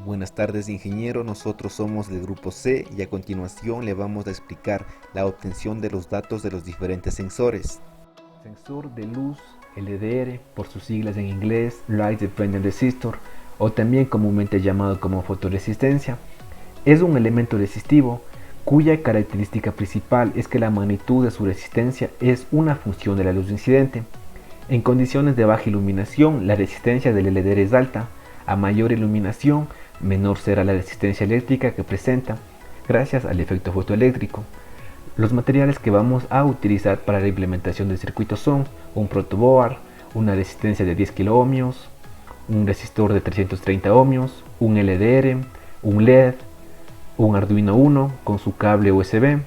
Buenas tardes, ingeniero. Nosotros somos del grupo C y a continuación le vamos a explicar la obtención de los datos de los diferentes sensores. Sensor de luz LDR, por sus siglas en inglés Light Dependent Resistor, o también comúnmente llamado como fotoresistencia, es un elemento resistivo cuya característica principal es que la magnitud de su resistencia es una función de la luz incidente. En condiciones de baja iluminación, la resistencia del LDR es alta. A mayor iluminación, menor será la resistencia eléctrica que presenta, gracias al efecto fotoeléctrico. Los materiales que vamos a utilizar para la implementación del circuito son un protoboard, una resistencia de 10 kΩ, un resistor de 330 ohmios, un LDR, un LED, un Arduino Uno con su cable USB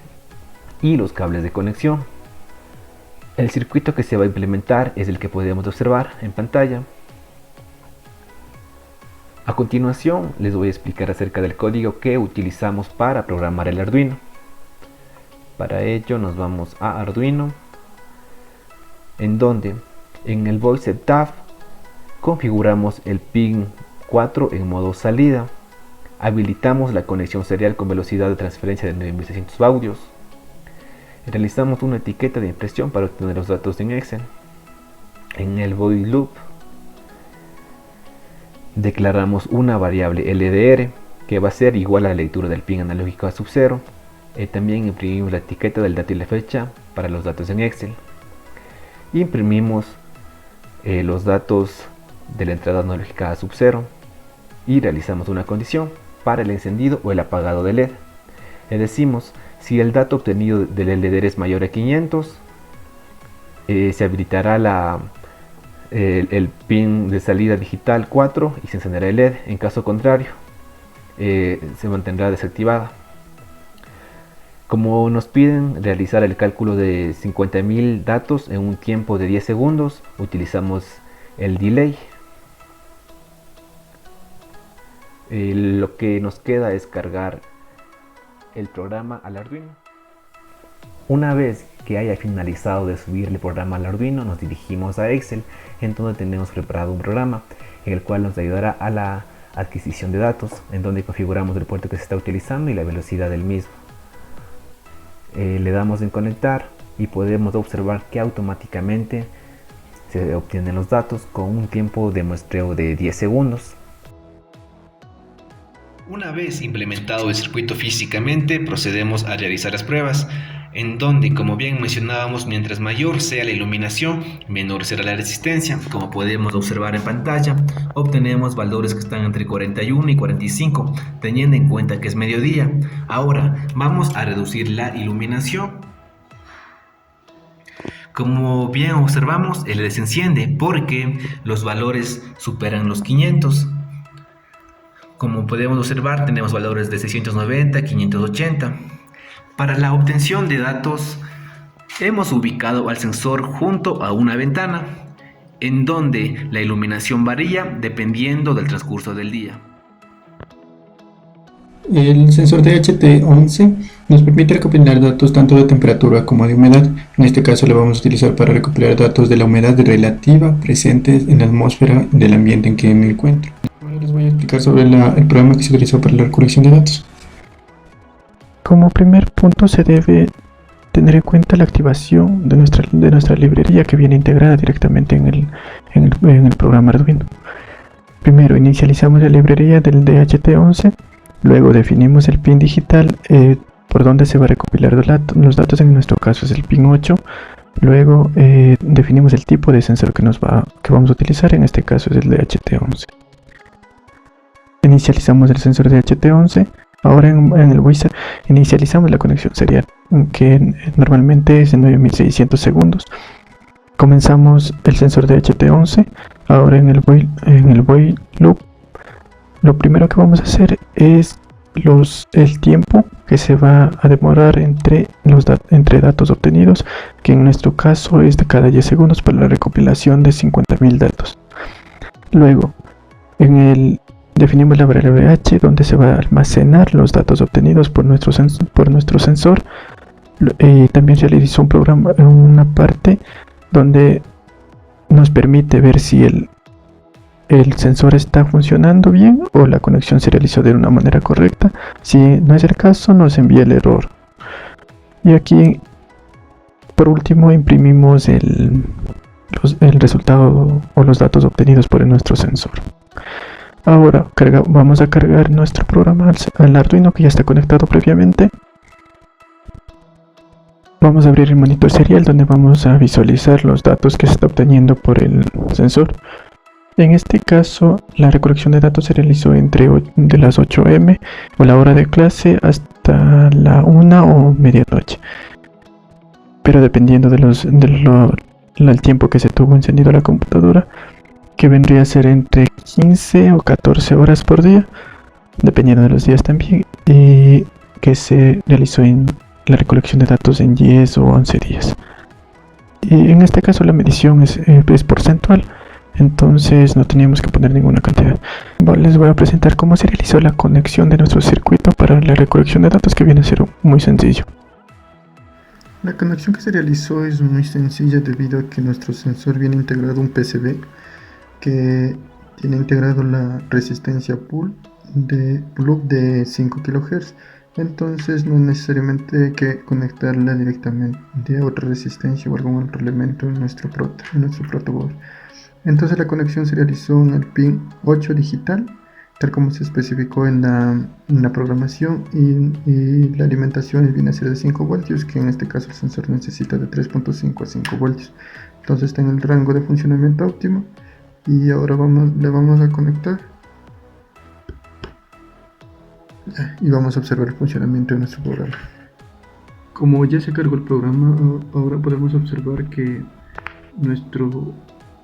y los cables de conexión. El circuito que se va a implementar es el que podemos observar en pantalla. A continuación les voy a explicar acerca del código que utilizamos para programar el Arduino. Para ello nos vamos a Arduino, en donde en el Voice Tab configuramos el pin 4 en modo salida, habilitamos la conexión serial con velocidad de transferencia de 9600 baudios, realizamos una etiqueta de impresión para obtener los datos en Excel. En el void loop declaramos una variable LDR que va a ser igual a la lectura del pin analógico a sub 0. También imprimimos la etiqueta del dato y la fecha para los datos en Excel. Imprimimos los datos de la entrada analógica a sub 0 y realizamos una condición para el encendido o el apagado del LED. Le decimos si el dato obtenido del LDR es mayor a 500, se habilitará el pin de salida digital 4 y se encenderá el LED. En caso contrario, se mantendrá desactivada. Como nos piden realizar el cálculo de 50.000 datos en un tiempo de 10 segundos, utilizamos el delay. Lo que nos queda es cargar el programa al Arduino. Una vez que haya finalizado de subir el programa al Arduino, nos dirigimos a Excel, en donde tenemos preparado un programa en el cual nos ayudará a la adquisición de datos, en donde configuramos el puerto que se está utilizando y la velocidad del mismo. Le damos en conectar y podemos observar que automáticamente se obtienen los datos con un tiempo de muestreo de 10 segundos. Una vez implementado el circuito físicamente, procedemos a realizar las pruebas, en donde, como bien mencionábamos, mientras mayor sea la iluminación, menor será la resistencia. Como podemos observar en pantalla, obtenemos valores que están entre 41 y 45, teniendo en cuenta que es mediodía. Ahora vamos a reducir la iluminación. Como bien observamos, el LED se enciende porque los valores superan los 500. Como podemos observar, tenemos valores de 690, 580. Para la obtención de datos, hemos ubicado al sensor junto a una ventana, en donde la iluminación varía dependiendo del transcurso del día. El sensor de HT11 nos permite recopilar datos tanto de temperatura como de humedad. En este caso lo vamos a utilizar para recopilar datos de la humedad relativa presentes en la atmósfera del ambiente en que me encuentro. Ahora les voy a explicar sobre el programa que se utilizó para la recolección de datos. Como primer punto se debe tener en cuenta la activación de nuestra librería que viene integrada directamente en el programa Arduino. Primero inicializamos la librería del DHT11, luego definimos el pin digital por donde se va a recopilar los datos, en nuestro caso es el pin 8, luego definimos el tipo de sensor que vamos a utilizar, en este caso es el DHT11. Inicializamos el sensor DHT11. Ahora en el voice inicializamos la conexión serial, que normalmente es de 9600 segundos. Comenzamos el sensor de HT11. Ahora en el void loop, lo primero que vamos a hacer es el tiempo que se va a demorar entre datos obtenidos, que en nuestro caso es de cada 10 segundos para la recopilación de 50.000 datos. Luego, definimos la variable h, donde se va a almacenar los datos obtenidos por nuestro sensor. También se realizó un programa en una parte donde nos permite ver si el sensor está funcionando bien o la conexión se realizó de una manera correcta. Si no es el caso, nos envía el error. Y aquí, por último, imprimimos el resultado o los datos obtenidos por nuestro sensor. Ahora vamos a cargar nuestro programa al Arduino que ya está conectado previamente. Vamos a abrir el monitor serial donde vamos a visualizar los datos que se está obteniendo por el sensor. En este caso, la recolección de datos se realizó de las 8 am o la hora de clase hasta la 1 o medianoche. Pero dependiendo del tiempo que se tuvo encendido la computadora, que vendría a ser entre 15 o 14 horas por día, dependiendo de los días también, y que se realizó en la recolección de datos en 10 o 11 días. Y en este caso la medición es porcentual, entonces no teníamos que poner ninguna cantidad. Les voy a presentar cómo se realizó la conexión de nuestro circuito para la recolección de datos, que viene a ser muy sencillo. La conexión que se realizó es muy sencilla debido a que nuestro sensor viene integrado un PCB que tiene integrado la resistencia pull de 5 kHz. Entonces no es necesariamente que conectarla directamente a otra resistencia o algún otro elemento en nuestro protoboard. Entonces la conexión se realizó en el pin 8 digital, tal como se especificó en la programación, y la alimentación viene a ser de 5 voltios, que en este caso el sensor necesita de 3.5 a 5 voltios. Entonces está en el rango de funcionamiento óptimo, y ahora le vamos a conectar y vamos a observar el funcionamiento de nuestro programa. Como ya se cargó el programa, ahora podemos observar que nuestro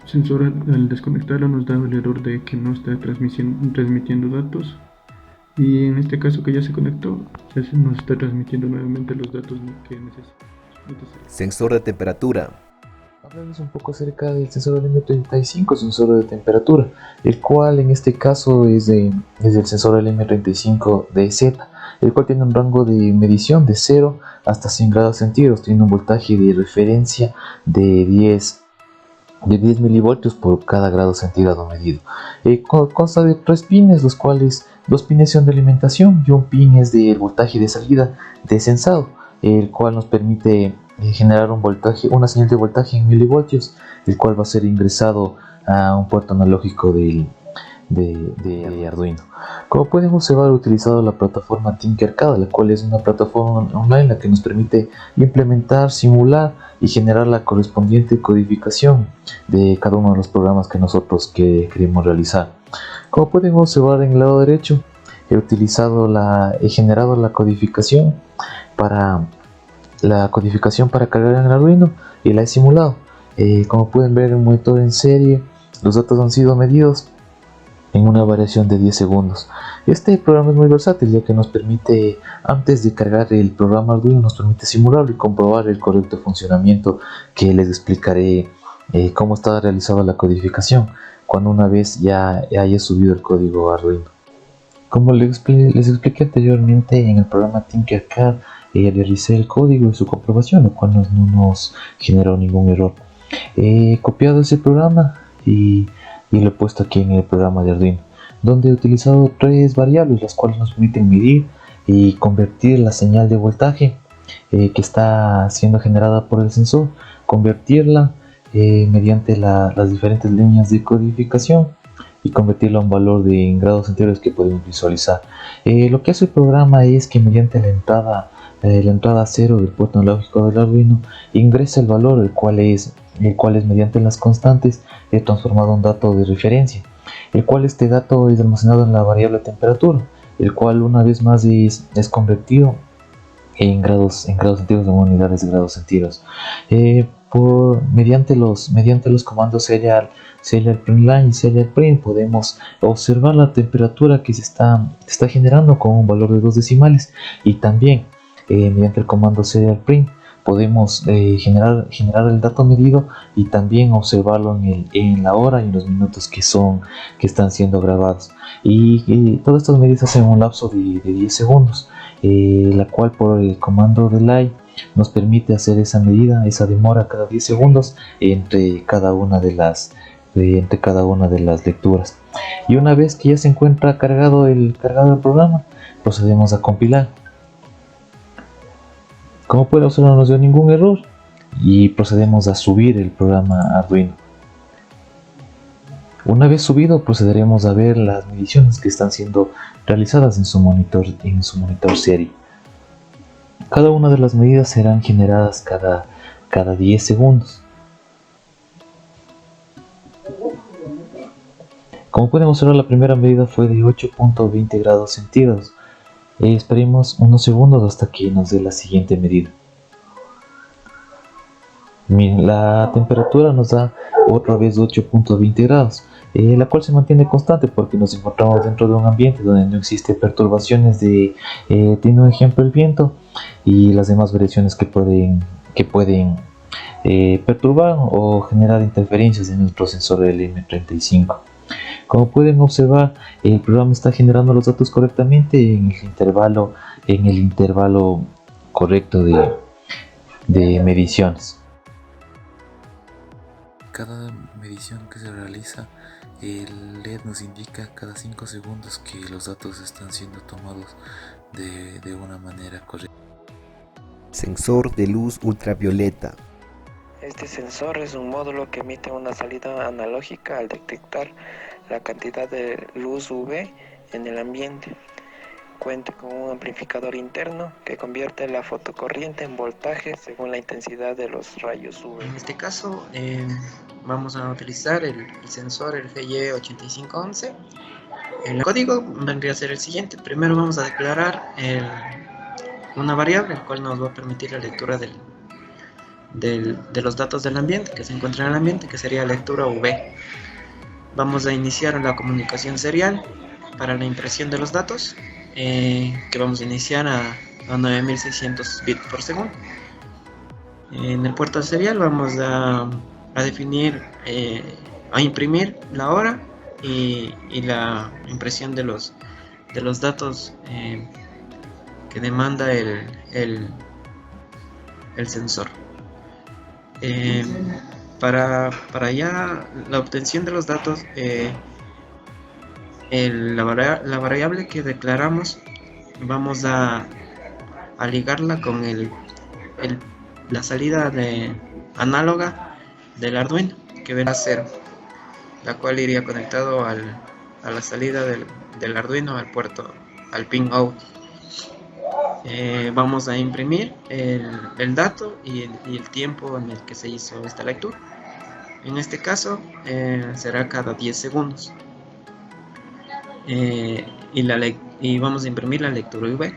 sensor, al desconectarlo, nos da el error de que no está transmitiendo datos, y en este caso que ya se conectó, ya nos está transmitiendo nuevamente los datos que necesitamos. Sensor de temperatura. Hablamos un poco acerca del sensor LM35, sensor de temperatura, el cual en este caso es el sensor LM35DZ, el cual tiene un rango de medición de 0 hasta 100 grados centígrados, tiene un voltaje de referencia de 10 milivoltios por cada grado centígrado medido. Consta de 3 pines, los cuales 2 pines son de alimentación y un pin es del voltaje de salida de sensado, el cual nos permite generar una señal de voltaje en milivoltios, el cual va a ser ingresado a un puerto analógico de Arduino. Como pueden observar, he utilizado la plataforma Tinkercad, la cual es una plataforma online la que nos permite implementar, simular y generar la correspondiente codificación de cada uno de los programas que nosotros queremos realizar. Como pueden observar en el lado derecho, he generado la codificación para cargar en el Arduino y la he simulado. Como pueden ver en el monitor en serie, los datos han sido medidos en una variación de 10 segundos. Este programa es muy versátil, ya que nos permite, antes de cargar el programa Arduino, nos permite simularlo y comprobar el correcto funcionamiento, que les explicaré cómo está realizada la codificación cuando una vez ya haya subido el código Arduino. Como les expliqué anteriormente, en el programa Tinkercad realicé el código y su comprobación, lo cual no nos generó ningún error. He copiado ese programa y lo he puesto aquí en el programa de Arduino, donde he utilizado 3 variables, las cuales nos permiten medir y convertir la señal de voltaje que está siendo generada por el sensor, convertirla mediante las diferentes líneas de codificación y convertirla a un valor en grados centígrados que podemos visualizar. Lo que hace el programa es que mediante la entrada 0 del puerto analógico del Arduino ingresa el valor, el cual es mediante las constantes transformado a un dato de referencia, el cual este dato es almacenado en la variable temperatura, el cual una vez más es convertido en grados centígrados, en unidades de grados centígrados. Mediante los comandos serial printline y serial print podemos observar la temperatura que se está generando con un valor de 2 decimales, y también mediante el comando serial print podemos generar el dato medido y también observarlo en la hora y en los minutos que están siendo grabados, y todas estas medidas hacen un lapso de 10 segundos, la cual por el comando delay nos permite hacer esa medida, esa demora cada 10 segundos entre cada una de las entre cada una de las lecturas. Y una vez que ya se encuentra cargado el programa, procedemos a compilar. Como puede observar, no nos dio ningún error y procedemos a subir el programa Arduino. Una vez subido, procederemos a ver las mediciones que están siendo realizadas en su monitor serie. Cada una de las medidas serán generadas cada 10 segundos. Como pueden observar, la primera medida fue de 8.20 grados centígrados. Esperemos unos segundos hasta que nos dé la siguiente medida. La temperatura nos da otra vez 8.20 grados, la cual se mantiene constante porque nos encontramos dentro de un ambiente donde no existe perturbaciones teniendo un ejemplo el viento y las demás variaciones que pueden perturbar o generar interferencias en nuestro sensor LM35. Como pueden observar, el programa está generando los datos correctamente en el intervalo correcto de mediciones. Cada medición que se realiza, el LED nos indica cada 5 segundos que los datos están siendo tomados de una manera correcta. Sensor de luz ultravioleta. Este sensor es un módulo que emite una salida analógica al detectar la cantidad de luz UV en el ambiente. Cuenta con un amplificador interno que convierte la fotocorriente en voltaje según la intensidad de los rayos UV. En este caso vamos a utilizar el sensor, el GY8511. El código vendría a ser el siguiente. Primero vamos a declarar una variable, el cual nos va a permitir la lectura de los datos del ambiente, que se encuentra en el ambiente, que sería lectura UV. Vamos a iniciar la comunicación serial para la impresión de los datos, que vamos a iniciar a 9600 bits por segundo. En el puerto serial vamos a definir, a imprimir la hora y la impresión de los datos que demanda el sensor. Para ya la obtención de los datos, la variable que declaramos vamos a ligarla con la salida análoga del Arduino, que vendrá a 0, la cual iría conectado a la salida del Arduino al pin out. Vamos a imprimir el dato y el tiempo en el que se hizo esta lectura. En este caso será cada 10 segundos. Y vamos a imprimir la lectura UV.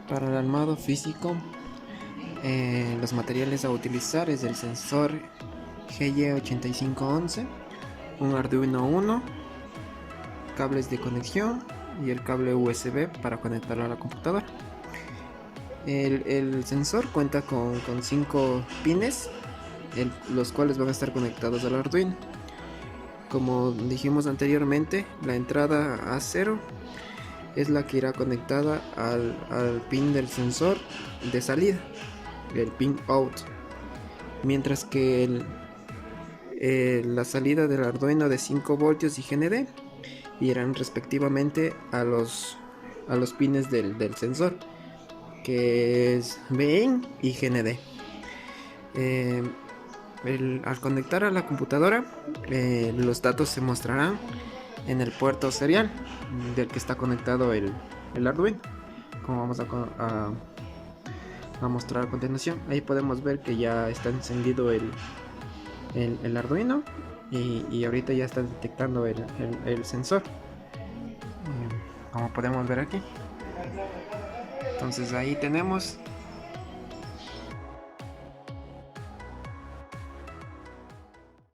Para el armado físico, los materiales a utilizar es el sensor GY8511, un Arduino Uno, cables de conexión y el cable USB para conectarlo a la computadora. El sensor cuenta con 5 pines, los cuales van a estar conectados al Arduino. Como dijimos anteriormente, la entrada A0 es la que irá conectada al pin del sensor de salida, el pin out, mientras que la salida del Arduino de 5 voltios y GND irán respectivamente a los pines del sensor, que es VIN y GND. Al conectar a la computadora, los datos se mostrarán en el puerto serial del que está conectado el Arduino, como vamos a mostrar a continuación. Ahí podemos ver que ya está encendido el Arduino y ahorita ya está detectando el sensor, como podemos ver aquí. Entonces ahí tenemos